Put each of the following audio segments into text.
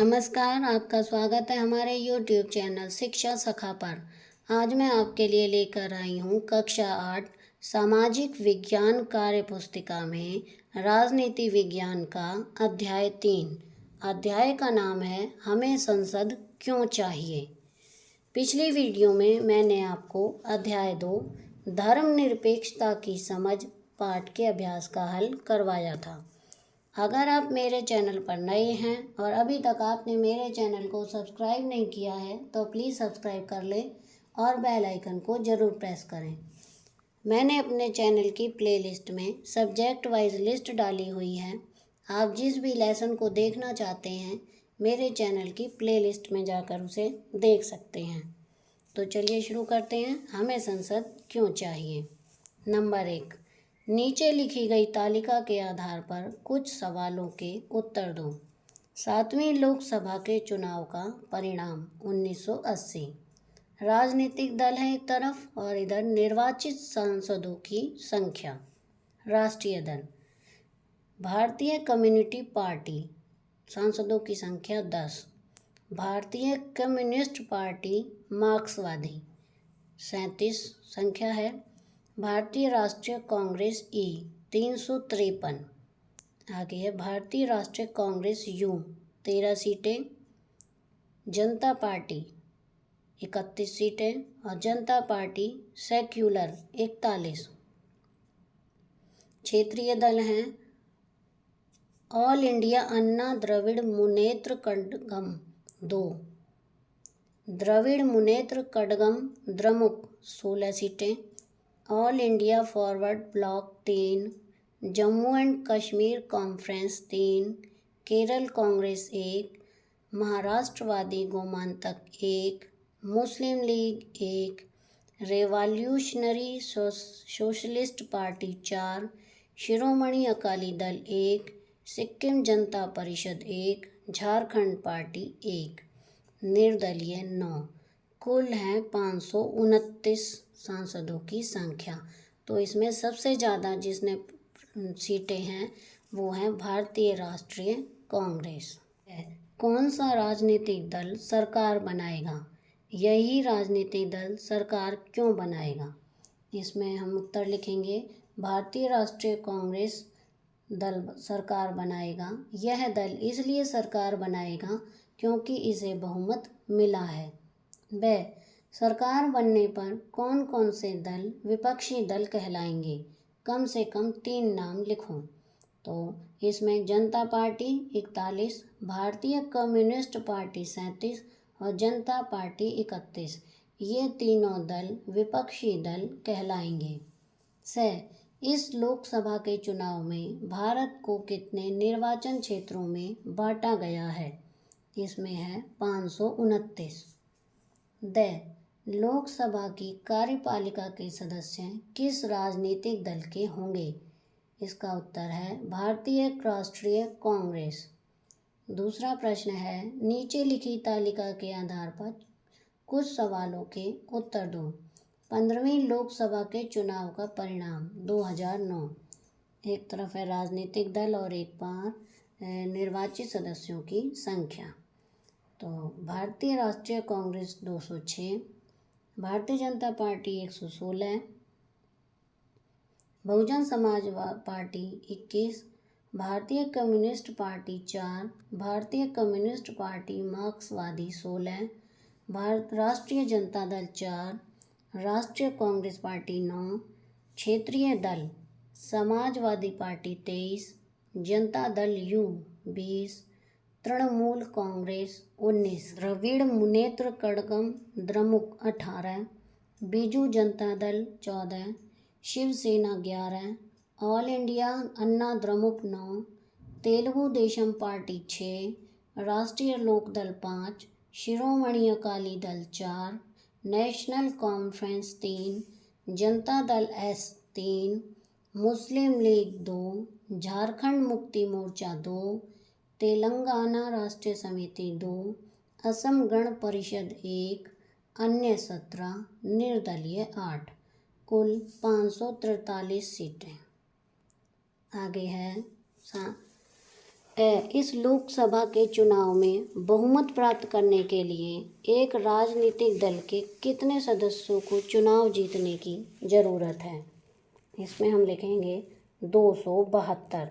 नमस्कार, आपका स्वागत है हमारे YouTube चैनल शिक्षा सखा पर। आज मैं आपके लिए लेकर आई हूँ कक्षा 8 सामाजिक विज्ञान कार्य पुस्तिका में राजनीति विज्ञान का अध्याय 3। अध्याय का नाम है हमें संसद क्यों चाहिए। पिछली वीडियो में मैंने आपको अध्याय 2 धर्मनिरपेक्षता की समझ पाठ के अभ्यास का हल करवाया था। अगर आप मेरे चैनल पर नए हैं और अभी तक आपने मेरे चैनल को सब्सक्राइब नहीं किया है तो प्लीज़ सब्सक्राइब कर लें और बेल आइकन को ज़रूर प्रेस करें। मैंने अपने चैनल की प्लेलिस्ट में सब्जेक्ट वाइज लिस्ट डाली हुई है। आप जिस भी लेसन को देखना चाहते हैं मेरे चैनल की प्लेलिस्ट में जाकर उसे देख सकते हैं। तो चलिए शुरू करते हैं। हमें संसद क्यों चाहिए। नंबर 1, नीचे लिखी गई तालिका के आधार पर कुछ सवालों के उत्तर दो। 7वीं लोकसभा के चुनाव का परिणाम 1980। राजनीतिक दल है एक तरफ और इधर निर्वाचित सांसदों की संख्या। राष्ट्रीय दल भारतीय कम्युनिटी पार्टी, सांसदों की संख्या 10। भारतीय कम्युनिस्ट पार्टी मार्क्सवादी 37 संख्या है। भारतीय राष्ट्रीय कांग्रेस ई 353। आगे है भारतीय राष्ट्रीय कांग्रेस यू 13 सीटें। जनता पार्टी 31 सीटें और जनता पार्टी सेक्युलर 41। क्षेत्रीय दल हैं ऑल इंडिया अन्ना द्रविड़ मुनेत्र कड़गम 2, द्रविड़ मुनेत्र कड़गम द्रमुक 16 सीटें, all India forward block 3, Jammu and Kashmir conference 3, Kerala Congress 1, Maharashtrawadi Gomantak 1, Muslim league 1, revolutionary socialist party 4, Shiromani Akali Dal 1, Sikkim जनता परिषद 1, झारखंड पार्टी 1, निर्दलीय 9। कुल हैं 529 सांसदों की संख्या। तो इसमें सबसे ज़्यादा जिसने सीटें हैं वो हैं भारतीय राष्ट्रीय कांग्रेस। कौन सा राजनीतिक दल सरकार बनाएगा। यही राजनीतिक दल सरकार क्यों बनाएगा। इसमें हम उत्तर लिखेंगे भारतीय राष्ट्रीय कांग्रेस दल सरकार बनाएगा। यह दल इसलिए सरकार बनाएगा क्योंकि इसे बहुमत मिला है। ब, सरकार बनने पर कौन कौन से दल विपक्षी दल कहलाएंगे। कम से कम 3 नाम लिखो। तो इसमें जनता पार्टी 41, भारतीय कम्युनिस्ट पार्टी 37 और जनता पार्टी 31। ये तीनों दल विपक्षी दल कहलाएंगे। स, इस लोकसभा के चुनाव में भारत को कितने निर्वाचन क्षेत्रों में बांटा गया है। इसमें है 529। द, लोकसभा की कार्यपालिका के सदस्य किस राजनीतिक दल के होंगे। इसका उत्तर है भारतीय राष्ट्रीय कांग्रेस। दूसरा प्रश्न है नीचे लिखी तालिका के आधार पर कुछ सवालों के उत्तर दो। 15वीं लोकसभा के चुनाव का परिणाम 2009। एक तरफ है राजनीतिक दल और एक बार निर्वाचित सदस्यों की संख्या। तो भारतीय राष्ट्रीय कांग्रेस 206, भारतीय जनता पार्टी 116, बहुजन समाज पार्टी 21, भारतीय कम्युनिस्ट पार्टी 4, भारतीय कम्युनिस्ट पार्टी मार्क्सवादी 16, राष्ट्रीय जनता दल 4, राष्ट्रीय कांग्रेस पार्टी 9, क्षेत्रीय दल Samajwadi party 23, Janata Dal you 20, Trinamool Congress 19, Dravid Munnetra Kazhagam Dramuk 18, Biju Janata Dal 14, Shiv Sena 11, all India Anna Dramuk 9, Telugu Desam party 6, राष्ट्रीय Lokdal 5, Shiromani Akali Dal 4, national conference 3, Janata Dal S 3, मुस्लिम लीग 2, झारखंड मुक्ति मोर्चा 2, तेलंगाना राष्ट्रीय समिति 2, असम गण परिषद 1, अन्य 17, निर्दलीय 8। कुल 543 सीटें। आगे है इस लोकसभा के चुनाव में बहुमत प्राप्त करने के लिए एक राजनीतिक दल के कितने सदस्यों को चुनाव जीतने की ज़रूरत है? इसमें हम लिखेंगे 272।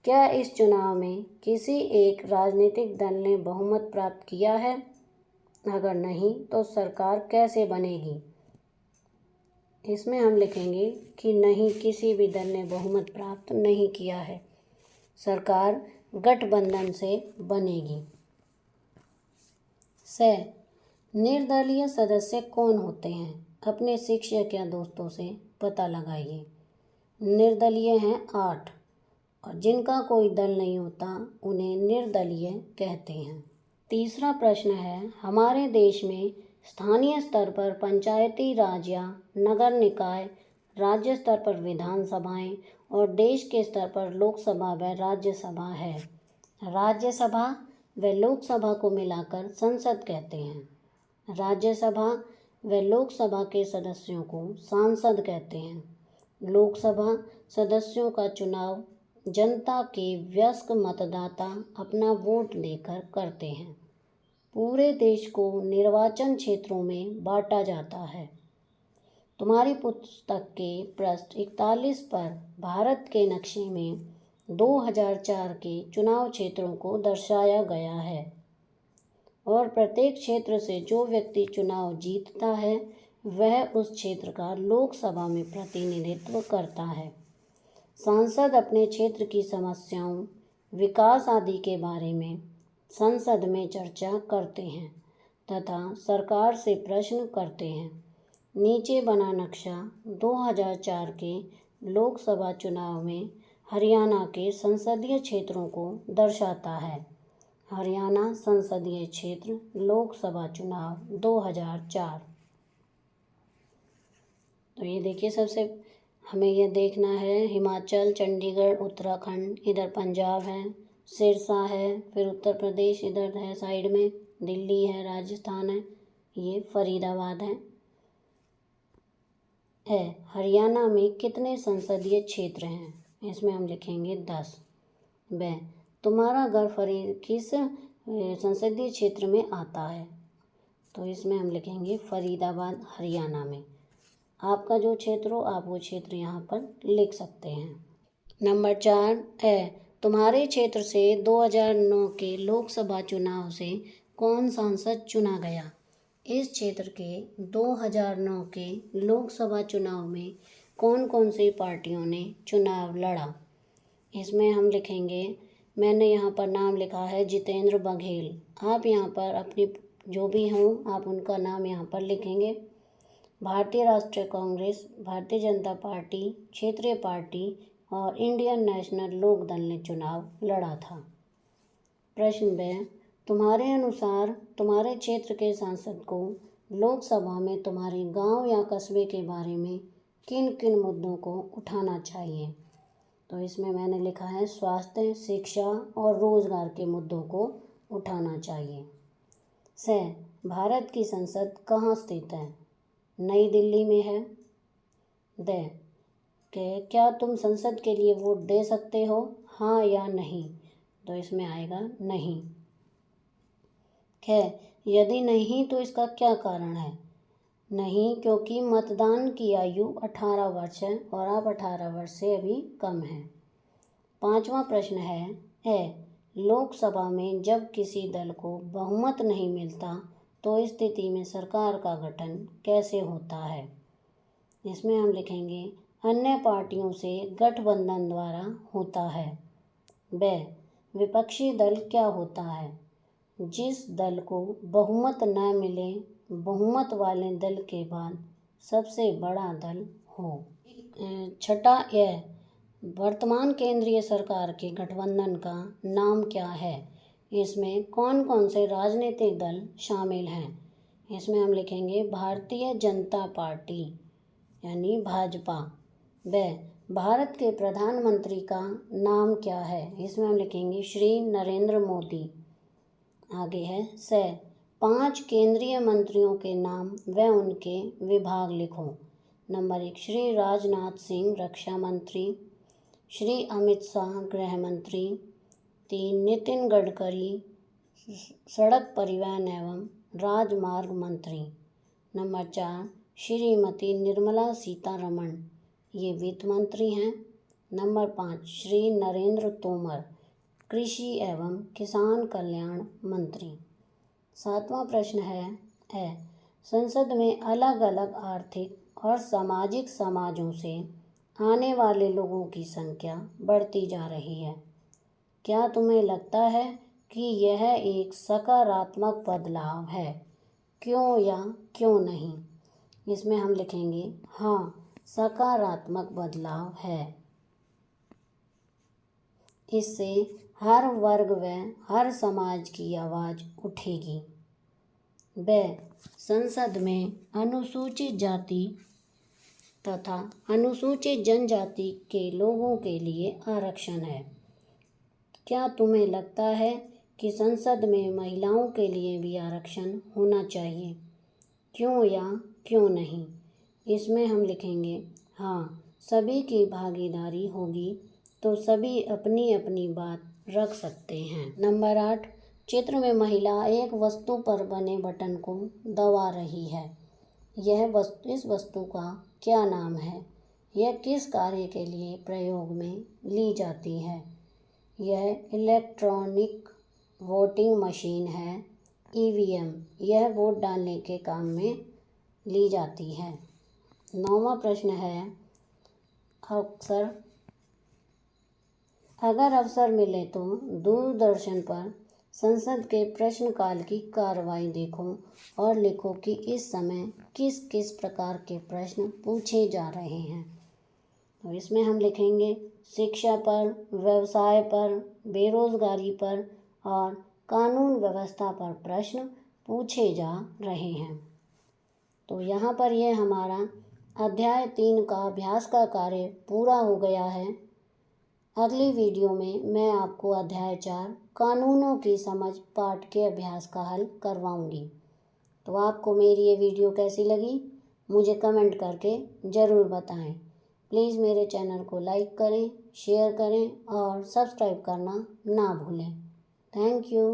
क्या इस चुनाव में किसी एक राजनीतिक दल ने बहुमत प्राप्त किया है? अगर नहीं तो सरकार कैसे बनेगी? इसमें हम लिखेंगे कि नहीं, किसी भी दल ने बहुमत प्राप्त नहीं किया है, सरकार गठबंधन से बनेगी। निर्दलीय सदस्य कौन होते हैं? अपने शिक्षक या दोस्तों से पता लगाइए। निर्दलीय हैं 8, और जिनका कोई दल नहीं होता उन्हें निर्दलीय कहते हैं। तीसरा प्रश्न है, हमारे देश में स्थानीय स्तर पर पंचायती राज या नगर निकाय, राज्य स्तर पर विधानसभाएं और देश के स्तर पर लोकसभा व राज्यसभा है। राज्यसभा व लोकसभा को मिलाकर संसद कहते हैं। राज्यसभा व लोकसभा के सदस्यों को सांसद कहते हैं। लोकसभा सदस्यों का चुनाव जनता के वयस्क मतदाता अपना वोट देकर करते हैं। पूरे देश को निर्वाचन क्षेत्रों में बांटा जाता है। तुम्हारी पुस्तक के पृष्ठ 41 पर भारत के नक्शे में 2004 के चुनाव क्षेत्रों को दर्शाया गया है, और प्रत्येक क्षेत्र से जो व्यक्ति चुनाव जीतता है वह उस क्षेत्र का लोकसभा में प्रतिनिधित्व करता है। सांसद अपने क्षेत्र की समस्याओं, विकास आदि के बारे में संसद में चर्चा करते हैं तथा सरकार से प्रश्न करते हैं। नीचे बना नक्शा 2004 के लोकसभा चुनाव में हरियाणा के संसदीय क्षेत्रों को दर्शाता है। हरियाणा संसदीय क्षेत्र लोकसभा चुनाव 2004। तो ये देखिए, सबसे हमें यह देखना है, हिमाचल, चंडीगढ़, उत्तराखंड, इधर पंजाब है, सिरसा है, फिर उत्तर प्रदेश इधर है साइड में, दिल्ली है, राजस्थान है, ये फरीदाबाद है। हरियाणा में कितने संसदीय क्षेत्र हैं? इसमें हम लिखेंगे 10। तुम्हारा घर किस संसदीय क्षेत्र में आता है? तो इसमें हम लिखेंगे फरीदाबाद, हरियाणा में। आपका जो क्षेत्र हो आप वो क्षेत्र यहाँ पर लिख सकते हैं। नंबर 4 तुम्हारे क्षेत्र से 2009 के लोकसभा चुनाव से कौन सांसद चुना गया? इस क्षेत्र के 2009 के लोकसभा चुनाव में कौन कौन सी पार्टियों ने चुनाव लड़ा? इसमें हम लिखेंगे, मैंने यहाँ पर नाम लिखा है जितेंद्र बघेल। आप यहाँ पर अपनी जो भी हों आप उनका नाम यहाँ पर लिखेंगे। भारतीय राष्ट्रीय कांग्रेस, भारतीय जनता पार्टी, क्षेत्रीय पार्टी और इंडियन नेशनल लोक दल ने चुनाव लड़ा था। प्रश्न 2, तुम्हारे अनुसार तुम्हारे क्षेत्र के सांसद को लोकसभा में तुम्हारे गांव या कस्बे के बारे में किन किन मुद्दों को उठाना चाहिए? तो इसमें मैंने लिखा है स्वास्थ्य, शिक्षा और रोजगार के मुद्दों को उठाना चाहिए। भारत की संसद कहाँ स्थित है? नई दिल्ली में है। क्या तुम संसद के लिए वोट दे सकते हो, हाँ या नहीं? तो इसमें आएगा नहीं। यदि नहीं तो इसका क्या कारण है? नहीं, क्योंकि मतदान की आयु 18 वर्ष है और आप 18 वर्ष से अभी कम हैं। 5वां प्रश्न है लोकसभा में जब किसी दल को बहुमत नहीं मिलता तो इस स्थिति में सरकार का गठन कैसे होता है? इसमें हम लिखेंगे अन्य पार्टियों से गठबंधन द्वारा होता है। विपक्षी दल क्या होता है? जिस दल को बहुमत न मिले, बहुमत वाले दल के बाद सबसे बड़ा दल हो। 6 वर्तमान केंद्रीय सरकार के गठबंधन का नाम क्या है? इसमें कौन कौन से राजनीतिक दल शामिल हैं? इसमें हम लिखेंगे भारतीय जनता पार्टी यानी भाजपा। भारत के प्रधानमंत्री का नाम क्या है? इसमें हम लिखेंगे श्री नरेंद्र मोदी। आगे है 5 केंद्रीय मंत्रियों के नाम व उनके विभाग लिखो। नंबर 1 श्री राजनाथ सिंह, रक्षा मंत्री। श्री अमित शाह गृह मंत्री। 3 नितिन गडकरी सड़क परिवहन एवं राजमार्ग मंत्री। नंबर 4 श्रीमती निर्मला सीतारमण, ये वित्त मंत्री हैं। नंबर 5 श्री नरेंद्र तोमर, कृषि एवं किसान कल्याण मंत्री। 7वां प्रश्न है संसद में अलग अलग आर्थिक और सामाजिक समाजों से आने वाले लोगों की संख्या बढ़ती जा रही है। क्या तुम्हें लगता है कि यह एक सकारात्मक बदलाव है? क्यों या क्यों नहीं? इसमें हम लिखेंगे हाँ, सकारात्मक बदलाव है। इससे हर वर्ग व हर समाज की आवाज़ उठेगी। ब संसद में अनुसूचित जाति तथा अनुसूचित जनजाति के लोगों के लिए आरक्षण है। क्या तुम्हें लगता है कि संसद में महिलाओं के लिए भी आरक्षण होना चाहिए? क्यों या क्यों नहीं? इसमें हम लिखेंगे हाँ, सभी की भागीदारी होगी तो सभी अपनी अपनी बात रख सकते हैं। नंबर 8 चित्र में महिला एक वस्तु पर बने बटन को दबा रही है। इस वस्तु का क्या नाम है? यह किस कार्य के लिए प्रयोग में ली जाती है? यह इलेक्ट्रॉनिक वोटिंग मशीन है, ईवीएम। यह वोट डालने के काम में ली जाती है। 9वां प्रश्न है अगर अवसर मिले तो दूरदर्शन पर संसद के प्रश्नकाल की कार्रवाई देखो और लिखो कि इस समय किस किस प्रकार के प्रश्न पूछे जा रहे हैं। तो इसमें हम लिखेंगे शिक्षा पर, व्यवसाय पर, बेरोजगारी पर और कानून व्यवस्था पर प्रश्न पूछे जा रहे हैं। तो यहाँ पर यह हमारा अध्याय 3 का अभ्यास का कार्य पूरा हो गया है। अगली वीडियो में मैं आपको अध्याय 4 कानूनों की समझ पाठ के अभ्यास का हल करवाऊंगी। तो आपको मेरी ये वीडियो कैसी लगी मुझे कमेंट करके ज़रूर बताएं। प्लीज़ मेरे चैनल को लाइक करें, शेयर करें और सब्सक्राइब करना ना भूलें। Thank you.